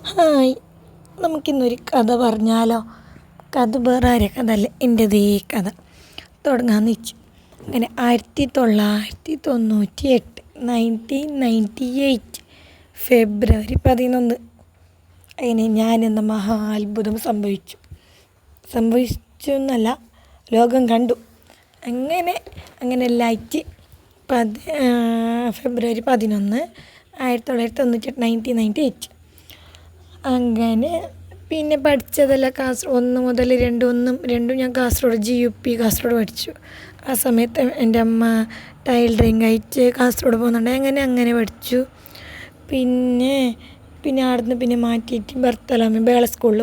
Hi, നമുക്കിന്നൊരു കഥ പറഞ്ഞാലോ? കഥ വേറെ ആരെ കഥ അല്ല, എൻ്റെതേ കഥ തുടങ്ങാമെന്ന് വെച്ചു. അങ്ങനെ 1998 1998 ഫെബ്രുവരി 11 അങ്ങനെ ഞാനെന്ന മഹാ അത്ഭുതം സംഭവിച്ചു എന്നല്ല, ലോകം കണ്ടു. അങ്ങനെ ലൈറ്റ് ഫെബ്രുവരി 11 1998 1998. അങ്ങനെ പിന്നെ പഠിച്ചതെല്ലാം കാസർഗോഡ് 1 മുതൽ 2 ഞാൻ കാസർഗോഡ് GUP കാസർഗോഡ് പഠിച്ചു. ആ സമയത്ത് എൻ്റെ അമ്മ ടൈലറിങ് ആയിട്ട് കാസർഗോഡ് പോകുന്നുണ്ട്. അങ്ങനെ പഠിച്ചു. പിന്നെ അവിടുന്ന് മാറ്റിയിട്ട് ബർത്തലാമി ബേള സ്കൂളിൽ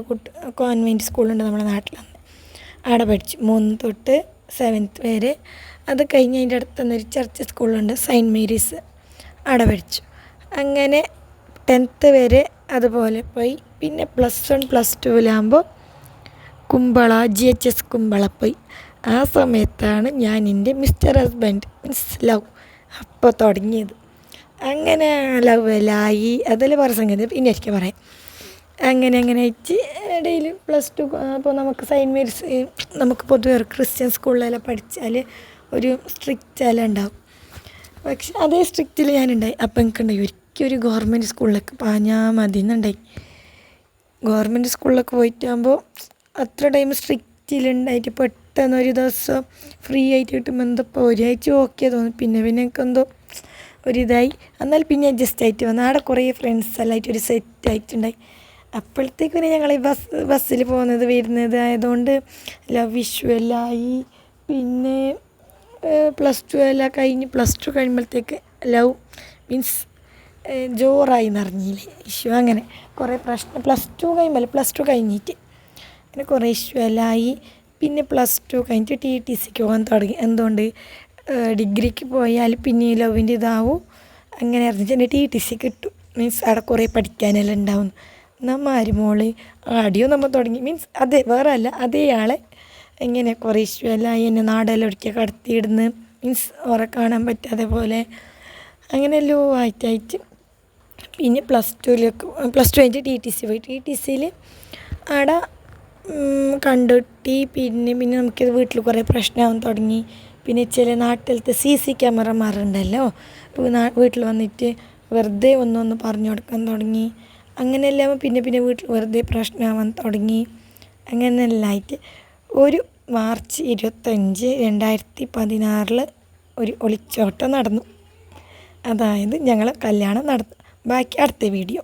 കോൺവെൻറ്റ് സ്കൂളുണ്ട് നമ്മുടെ നാട്ടിലന്ന്. അവിടെ പഠിച്ചു 3 തൊട്ട് 7th വരെ. അത് കഴിഞ്ഞ് അതിൻ്റെ അടുത്തുനിന്നൊരു ചർച്ച് സ്കൂളുണ്ട്, സെയിൻറ്റ് മേരീസ്, അവിടെ പഠിച്ചു. അങ്ങനെ 10th വരെ അതുപോലെ പോയി. പിന്നെ +1 +2 കുമ്പള GHS കുമ്പള പോയി. ആ സമയത്താണ് ഞാൻ എൻ്റെ മിസ്റ്റർ ഹസ്ബൻഡ് മീൻസ് ലവ് അപ്പോൾ തുടങ്ങിയത്. അങ്ങനെ ലവെല്ലായി, അതെല്ലാം വേറെ സംഗതി, പിന്നെ എനിക്ക് പറയാം. അങ്ങനെ ആയിട്ട് ഇടയിൽ +2 അപ്പോൾ നമുക്ക് സെയിൻറ്റ് മേരീസ്, നമുക്ക് പൊതുവെ ക്രിസ്ത്യൻ സ്കൂളിലെല്ലാം പഠിച്ചാൽ ഒരു സ്ട്രിക്റ്റ് എല്ലാം ഉണ്ടാവും. പക്ഷെ അതേ സ്ട്രിക്റ്റിൽ ഞാനുണ്ടായി. അപ്പം എനിക്കുണ്ടായി ഒരു ഗവൺമെൻറ് സ്കൂളിലേക്ക് പാഞ്ഞാൽ മതി എന്നുണ്ടായി. ഗവൺമെൻറ് സ്കൂളിലൊക്കെ പോയിട്ടാകുമ്പോൾ അത്ര ടൈം സ്ട്രിക്റ്റിലുണ്ടായിട്ട് പെട്ടെന്ന് ഒരു ദിവസം ഫ്രീ ആയിട്ട് കിട്ടുമ്പോൾ എന്തപ്പോൾ ഒരാഴ്ച ഓക്കെ തോന്നി. പിന്നെ എനിക്കെന്തോ ഒരിതായി. എന്നാൽ പിന്നെ അഡ്ജസ്റ്റ് ആയിട്ട് വന്നു. അവിടെ കുറേ ഫ്രണ്ട്സ് എല്ലാം ആയിട്ട് ഒരു സെറ്റ് ആയിട്ടുണ്ടായി. അപ്പോഴത്തേക്കും ഞങ്ങൾ ഈ ബസ്സിൽ പോകുന്നത് വരുന്നത് ആയതുകൊണ്ട് ലവ് ഇഷ്യൂ എല്ലാം ആയി. പിന്നെ +2 എല്ലാം കഴിഞ്ഞ് +2 കഴിയുമ്പോഴത്തേക്ക് ലവ് മീൻസ് ജോറായി എന്നറിഞ്ഞില്ലേ ഇഷ്യൂ. അങ്ങനെ കുറേ പ്രശ്നം +2 കഴിയുമ്പോൾ +2 കഴിഞ്ഞിട്ട് അങ്ങനെ കുറേ ഇഷ്യൂ എല്ലാം ആയി. പിന്നെ +2 കഴിഞ്ഞിട്ട് TTCക്ക് പോകാൻ തുടങ്ങി. എന്തുകൊണ്ട് ഡിഗ്രിക്ക് പോയാൽ പിന്നെ ഈ ലവിൻ്റെ ഇതാവും. അങ്ങനെ അറിഞ്ഞിട്ട് എൻ്റെ TTC കിട്ടും. മീൻസ് അവിടെ കുറേ പഠിക്കാനെല്ലാം ഉണ്ടാവും. മോള് ആടിയോ നമ്മൾ തുടങ്ങി. മീൻസ് അതെ വേറെ അല്ല, അതേ ആളെ ഇങ്ങനെ കുറേ ഇഷ്യൂ എല്ലാം ആയി. എന്നെ നാടെല്ലാം ഒരിക്കൽ കടത്തിയിടുന്ന്, മീൻസ് ഓറെ കാണാൻ പറ്റാതെ പോലെ അങ്ങനെയല്ലോ ആയിട്ട് പിന്നെ +2 കഴിഞ്ഞിട്ട് TTC പോയി. TTCയിൽ അവിടെ കണ്ടിട്ട് പിന്നെ നമുക്കിത് വീട്ടിൽ കുറേ പ്രശ്നമാകാൻ തുടങ്ങി. പിന്നെ ചില നാട്ടിലത്തെ CC ക്യാമറമാരുണ്ടല്ലോ, വീട്ടിൽ വന്നിട്ട് വെറുതെ ഒന്ന് പറഞ്ഞു കൊടുക്കാൻ തുടങ്ങി. അങ്ങനെയെല്ലാം പിന്നെ വീട്ടിൽ വെറുതെ പ്രശ്നമാവാൻ തുടങ്ങി. അങ്ങനെയെല്ലാം ആയിട്ട് ഒരു മാർച്ച് 25 2016 ഒരു ഒളിച്ചോട്ടം നടന്നു. അതായത് ഞങ്ങൾ കല്യാണം നടന്നു. ബാക്കി അടുത്ത വീഡിയോ.